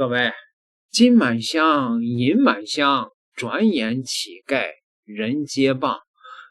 各位，金满箱，银满箱，转眼乞丐人皆谤。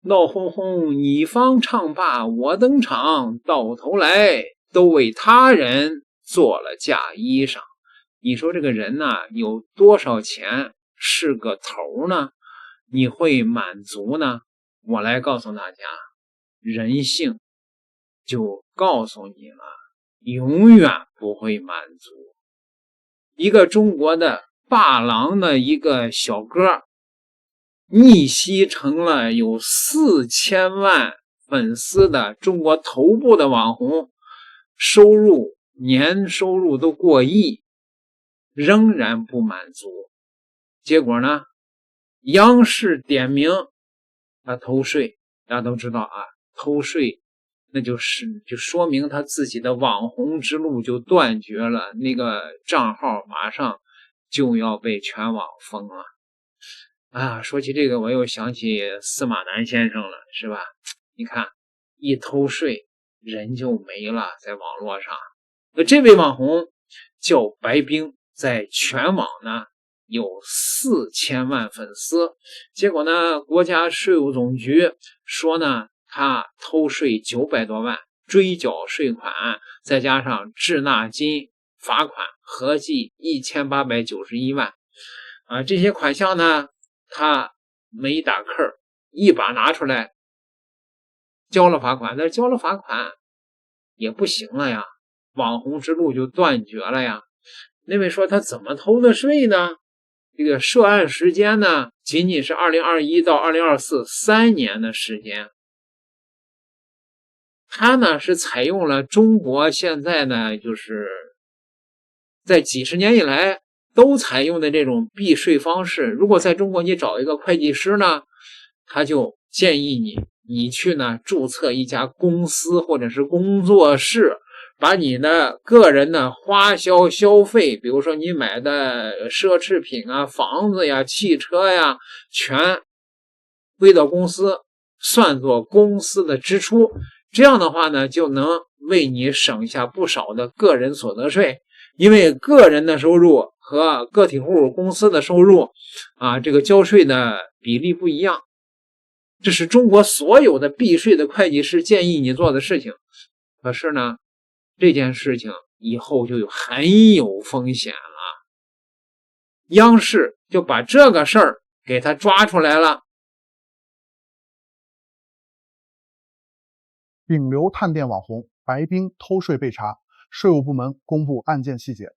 闹哄哄，你方唱罢我登场，到头来都为他人做了嫁衣裳。你说这个人呢，有多少钱是个头呢？你会满足呢？我来告诉大家，人性就告诉你了，永远不会满足。一个中国的霸狼的一个小哥，逆袭成了有4000万粉丝的中国头部的网红，年收入都过亿，仍然不满足。结果呢，央视点名他偷税。大家都知道啊，偷税那就说明他自己的网红之路就断绝了，那个账号马上就要被全网封了。说起这个，我又想起司马南先生了，是吧？你看，一偷税人就没了，在网络上。那这位网红叫白冰，在全网呢有4000万粉丝。结果呢，国家税务总局说呢，他偷税900多万，追缴税款，再加上滞纳金、罚款，合计1891万。这些款项呢，他没打扣，一把拿出来交了罚款。但是交了罚款也不行了呀，网红之路就断绝了呀。那位说他怎么偷的税呢？这个涉案时间呢，仅仅是2021到2024 3年的时间。他呢是采用了中国现在呢就是在几十年以来都采用的这种避税方式。如果在中国你找一个会计师呢，他就建议你去呢注册一家公司或者是工作室，把你的个人的花销消费，比如说你买的奢侈品啊、房子呀、汽车呀，全归到公司，算作公司的支出。这样的话呢，就能为你省下不少的个人所得税。因为个人的收入和个体户公司的收入这个交税的比例不一样。这是中国所有的避税的会计师建议你做的事情。可是呢，这件事情以后就很有风险了。央视就把这个事儿给他抓出来了。顶流探店网红白冰偷税被查，税务部门公布案件细节。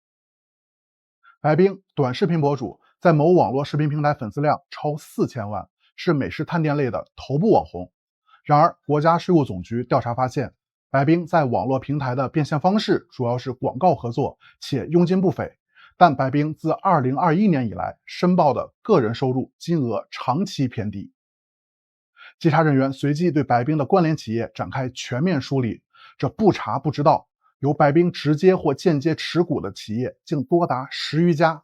白冰，短视频博主，在某网络视频平台粉丝量超4000万，是美食探店类的头部网红。然而，国家税务总局调查发现，白冰在网络平台的变现方式主要是广告合作，且佣金不菲。但白冰自2021年以来申报的个人收入金额长期偏低。稽查人员随即对白冰的关联企业展开全面梳理，这不查不知道，由白冰直接或间接持股的企业竟多达10余家，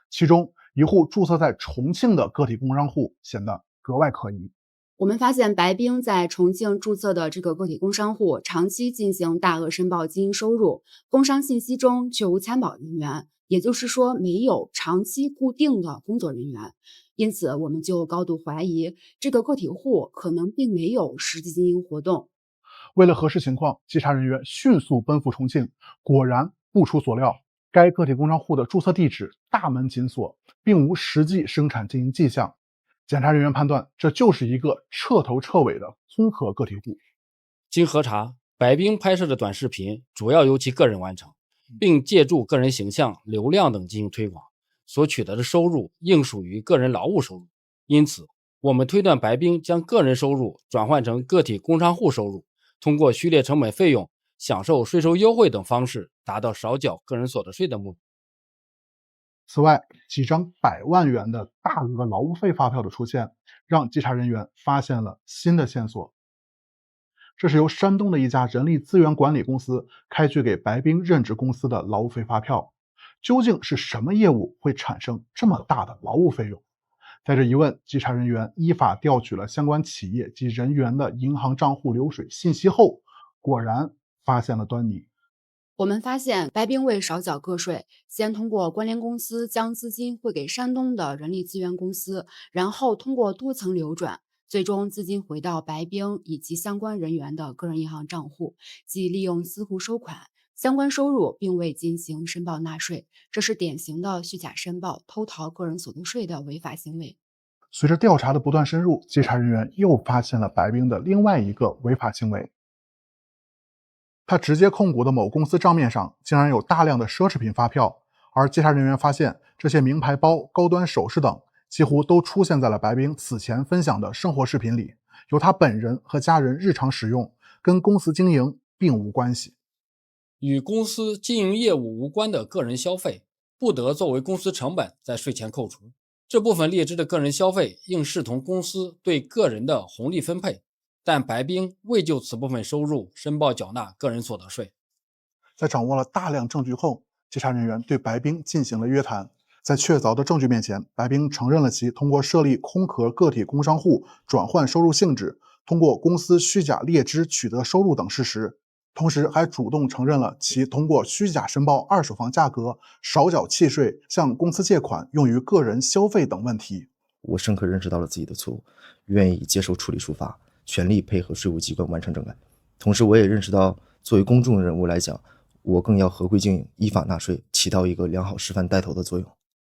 其中一户注册在重庆的个体工商户显得格外可疑。我们发现白冰在重庆注册的这个个体工商户长期进行大额申报经营收入，工商信息中却无参保人员，也就是说没有长期固定的工作人员。因此我们就高度怀疑这个个体户可能并没有实际经营活动。为了核实情况，稽查人员迅速奔赴重庆，果然不出所料，该个体工商户的注册地址大门紧锁，并无实际生产经营迹象。检查人员判断，这就是一个彻头彻尾的综合个体户。经核查，白冰拍摄的短视频主要由其个人完成，并借助个人形象、流量等进行推广，所取得的收入应属于个人劳务收入。因此，我们推断白冰将个人收入转换成个体工商户收入，通过序列成本费用、享受税收优惠等方式，达到少缴个人所得税的目的。此外，几张100万元的大额劳务费发票的出现，让稽查人员发现了新的线索。这是由山东的一家人力资源管理公司开具给白冰任职公司的劳务费发票。究竟是什么业务会产生这么大的劳务费用？带着疑问，稽查人员依法调取了相关企业及人员的银行账户流水信息后，果然发现了端倪。我们发现，白冰为少缴个税，先通过关联公司将资金汇给山东的人力资源公司，然后通过多层流转，最终资金回到白冰以及相关人员的个人银行账户，即利用私库收款，相关收入并未进行申报纳税，这是典型的虚假申报、偷逃个人所得税的违法行为。随着调查的不断深入，稽查人员又发现了白冰的另外一个违法行为。他直接控股的某公司账面上竟然有大量的奢侈品发票，而稽查人员发现这些名牌包、高端首饰等几乎都出现在了白冰此前分享的生活视频里，由他本人和家人日常使用，跟公司经营并无关系。与公司经营业务无关的个人消费，不得作为公司成本在税前扣除。这部分列支的个人消费应视同公司对个人的红利分配，但白冰未就此部分收入申报缴纳个人所得税。在掌握了大量证据后，稽查人员对白冰进行了约谈。在确凿的证据面前，白冰承认了其通过设立空壳个体工商户转换收入性质，通过公司虚假列支取得收入等事实，同时还主动承认了其通过虚假申报二手房价格、少缴契税、向公司借款用于个人消费等问题。我深刻认识到了自己的错误，愿意接受处理处罚，全力配合税务机关完成整改。同时我也认识到，作为公众人物来讲，我更要合规经营，依法纳税，起到一个良好示范带头的作用。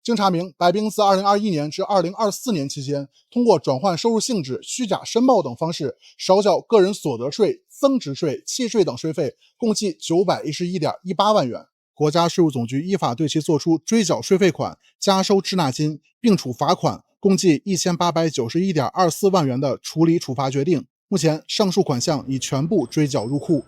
经查明，白冰自2021年至2024年期间，通过转换收入性质、虚假申报等方式，少缴个人所得税、增值税、契税等税费，共计911.18万元。国家税务总局依法对其作出追缴税费款、加收滞纳金，并处罚款，共计1891.24万元的处理处罚决定。目前，上述款项已全部追缴入库。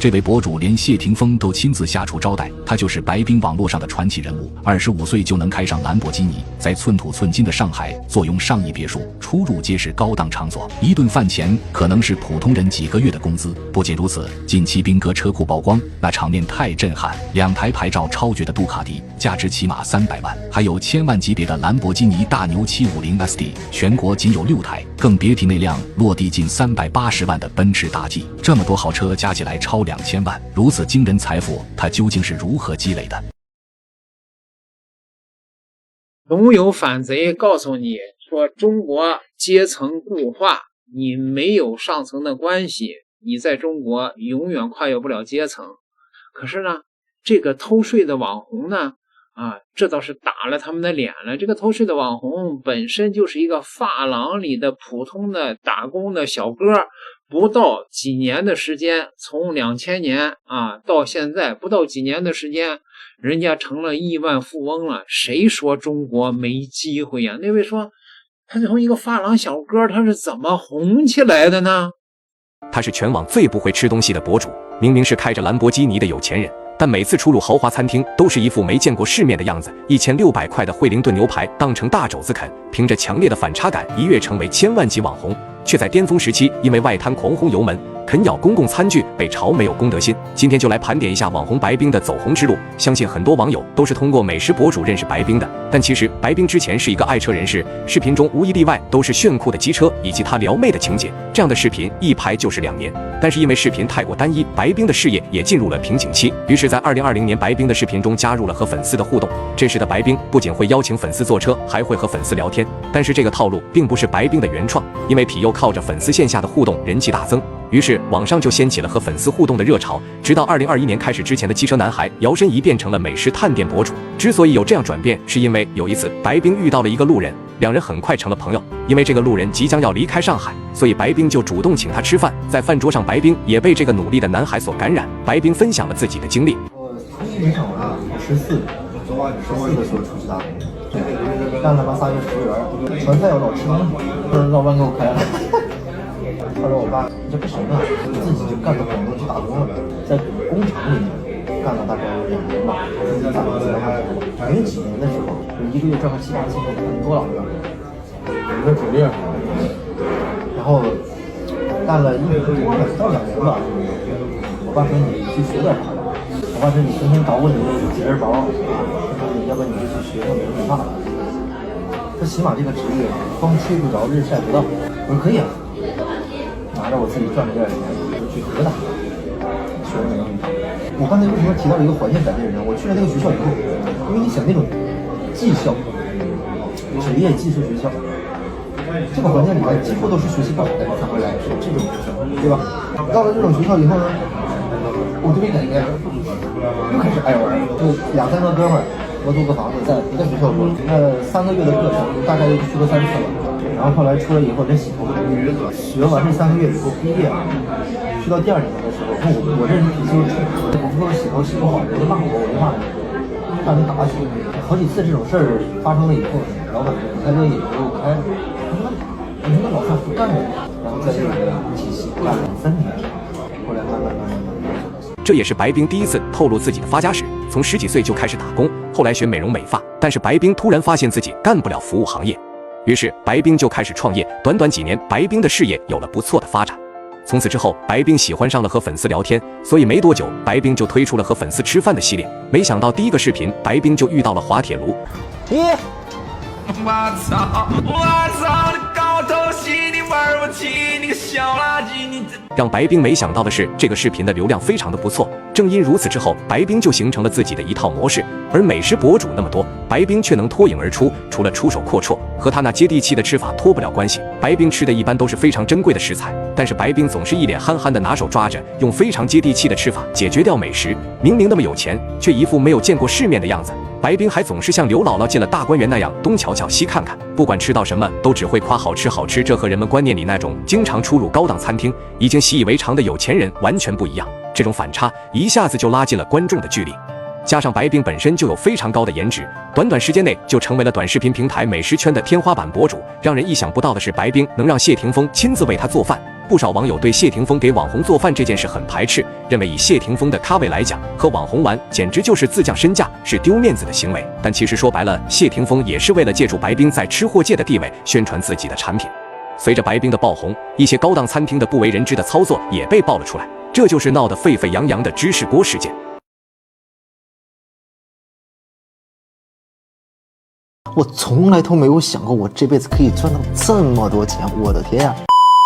这位博主连谢霆锋都亲自下厨招待，他就是白冰网络上的传奇人物。25岁就能开上兰博基尼，在寸土寸金的上海坐拥上亿别墅，出入皆是高档场所，一顿饭钱可能是普通人几个月的工资。不仅如此，近期兵哥车库曝光，那场面太震撼，2台牌照超绝的杜卡迪，价值起码300万，还有1000万级别的兰博基尼大牛750 SD， 全国仅有6台，更别提那辆落地近380万的奔驰大 G。这么多豪车加起来超2000万，如此惊人财富，他究竟是如何积累的？总有反贼告诉你说中国阶层固化，你没有上层的关系，你在中国永远跨越不了阶层。可是呢，这个偷税的网红呢，这倒是打了他们的脸了。这个偷税的网红本身就是一个发廊里的普通的打工的小哥，不到几年的时间，从2000年到现在不到几年的时间，人家成了亿万富翁了。谁说中国没机会呀？那位说他从一个发廊小哥，他是怎么红起来的呢？他是全网最不会吃东西的博主，明明是开着兰博基尼的有钱人，但每次出入豪华餐厅都是一副没见过世面的样子。1600块的惠灵顿牛排当成大肘子啃，凭着强烈的反差感一跃成为1000万级网红，却在巅峰时期因为外滩狂轰油门啃咬公共餐具被嘲没有公德心。今天就来盘点一下网红白冰的走红之路。相信很多网友都是通过美食博主认识白冰的，但其实白冰之前是一个爱车人士，视频中无一例外都是炫酷的机车以及他撩妹的情节，这样的视频一拍就是2年。但是因为视频太过单一，白冰的事业也进入了瓶颈期，于是在2020年白冰的视频中加入了和粉丝的互动。这时的白冰不仅会邀请粉丝坐车，还会和粉丝聊天，但是这个套路并不是白冰的原创，因为痞又靠着粉丝线下的互动人气大增，于是网上就掀起了和粉丝互动的热潮。直到2021年开始之前的机车男孩摇身一变成了美食探店博主。之所以有这样转变，是因为有一次白冰遇到了一个路人，两人很快成了朋友。因为这个路人即将要离开上海，所以白冰就主动请他吃饭。在饭桌上，白冰也被这个努力的男孩所感染。白冰分享了自己的经历。我从上啊14的时候出去打工，干他妈3月服务员，传菜要老吃东西，老板给我开了。他说我爸你这不行啊，自己就干到广东去打工了，在工厂里面干了大概2年吧，自己攒了0.5，几年的时候就1个月赚个7、8千块钱，多了。有个主力，然后干了1年多到2年吧。我爸说你去学点啥吧，我爸说你天天捣鼓你那节儿包，他说你要不你就去学个美容理发。他起码这个职业风吹不着日晒不到。我说可以啊，拿了着我自己赚了点钱，我就去河南学了美容美发。我刚才为什么提到了一个环境改变人？我去了那个学校以后，因为你想那种技校、职业技术学校，这个环境里面几乎都是学习不好的人才会来学这种学校，对吧？到了这种学校以后呢，我就没改变，又开始爱玩，就2、3个哥们儿。我租个房子在一个学校过，那3个月的课程大概就去过3次了。然后后来出来以后真洗头，学完这3个月以后毕业了，去到第2年的时候，我这人脾气又冲，我不说洗头洗不好，人家骂我，我就骂人，让人打起。好几次这种事儿发生了以后，老板他就也就开了，他说那老汉不干了，然后在这个体系干了2、3年，后来慢慢。这也是白冰第一次透露自己的发家史，从10几岁就开始打工，后来学美容美发。但是白冰突然发现自己干不了服务行业，于是白冰就开始创业。短短几年，白冰的事业有了不错的发展。从此之后，白冰喜欢上了和粉丝聊天，所以没多久，白冰就推出了和粉丝吃饭的系列。没想到第一个视频，白冰就遇到了滑铁卢。我操！你高头戏，你玩不起，你个小垃圾！你让白冰没想到的是，这个视频的流量非常的不错。正因如此之后，白冰就形成了自己的一套模式。而美食博主那么多，白冰却能脱颖而出，除了出手阔绰，和他那接地气的吃法脱不了关系。白冰吃的一般都是非常珍贵的食材，但是白冰总是一脸憨憨的拿手抓着，用非常接地气的吃法解决掉美食。明明那么有钱，却一副没有见过世面的样子。白冰还总是像刘姥姥进了大观园那样东瞧瞧西看看，不管吃到什么都只会夸好吃好吃，这和人们观念里那种经常出入高档餐厅已经习以为常的有钱人完全不一样。这种反差一下子就拉近了观众的距离。加上白冰本身就有非常高的颜值，短短时间内就成为了短视频平台美食圈的天花板博主。让人意想不到的是，白冰能让谢霆锋亲自为他做饭。不少网友对谢霆锋给网红做饭这件事很排斥，认为以谢霆锋的咖位来讲，和网红玩简直就是自降身价，是丢面子的行为。但其实说白了，谢霆锋也是为了借助白冰在吃货界的地位，宣传自己的产品。随着白冰的爆红，一些高档餐厅的不为人知的操作也被爆了出来，这就是闹得沸沸扬扬的芝士锅事件。我从来都没有想过我这辈子可以赚到这么多钱，我的天啊！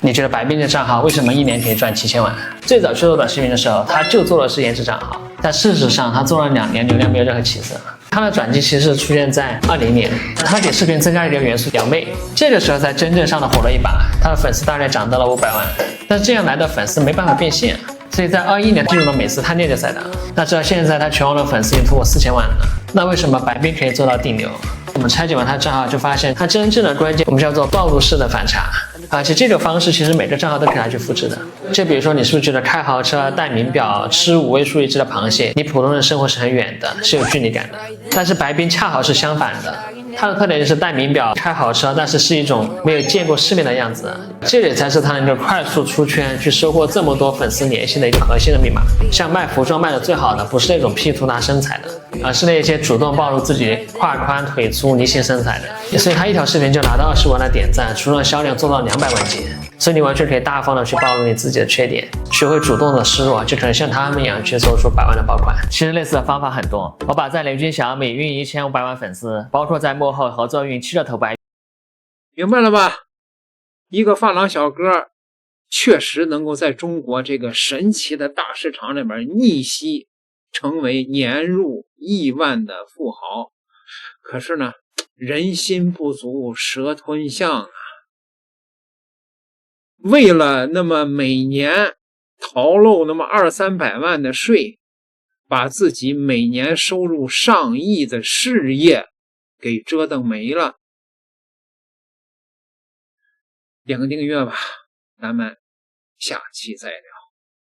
你觉得白冰的账号为什么1年可以赚7000万？最早去做短视频的时候，他就做的是颜值账号，但事实上他做了2年，流量没有任何起色。他的转机其实出现在20年，他给视频增加了一个元素2倍，这个时候才真正上的火了一把，他的粉丝大概涨到了500万。但这样来的粉丝没办法变现，所以在21年进入了美斯探店的赛道。那直到现在，他全网的粉丝已经突破4000万了。那为什么白冰可以做到顶流？我们拆解完他账号，就发现他真正的关键，我们叫做暴露式的反差。而且这个方式其实每个账号都可以拿去复制的。就比如说，你是不是觉得开豪车、戴名表、吃5位数一只的螃蟹，你普通人生活是很远的，是有距离感的？但是白冰恰好是相反的，他的特点就是戴名表、开豪车，但是是一种没有见过世面的样子。这里才是他能够快速出圈，去收获这么多粉丝粘性的一个核心的密码。像卖服装卖的最好的，不是那种 P 图拿身材的，而是那些主动暴露自己胯宽腿粗、梨形身材的。所以他一条视频就拿到20万的点赞，除了销量做到200万级。所以你完全可以大方的去暴露你自己的缺点，学会主动的示弱，就可能像他们一样去做出100万的爆款。其实类似的方法很多，我把在雷军小米运营1500万粉丝，包括在幕后合作运7个头白。明白了吧？一个发廊小哥确实能够在中国这个神奇的大市场里面逆袭，成为年入亿万的富豪。可是呢，人心不足蛇吞象啊！为了那么每年逃漏那么200-300万的税，把自己每年收入上亿的事业给折腾没了。点个订阅吧，咱们下期再聊。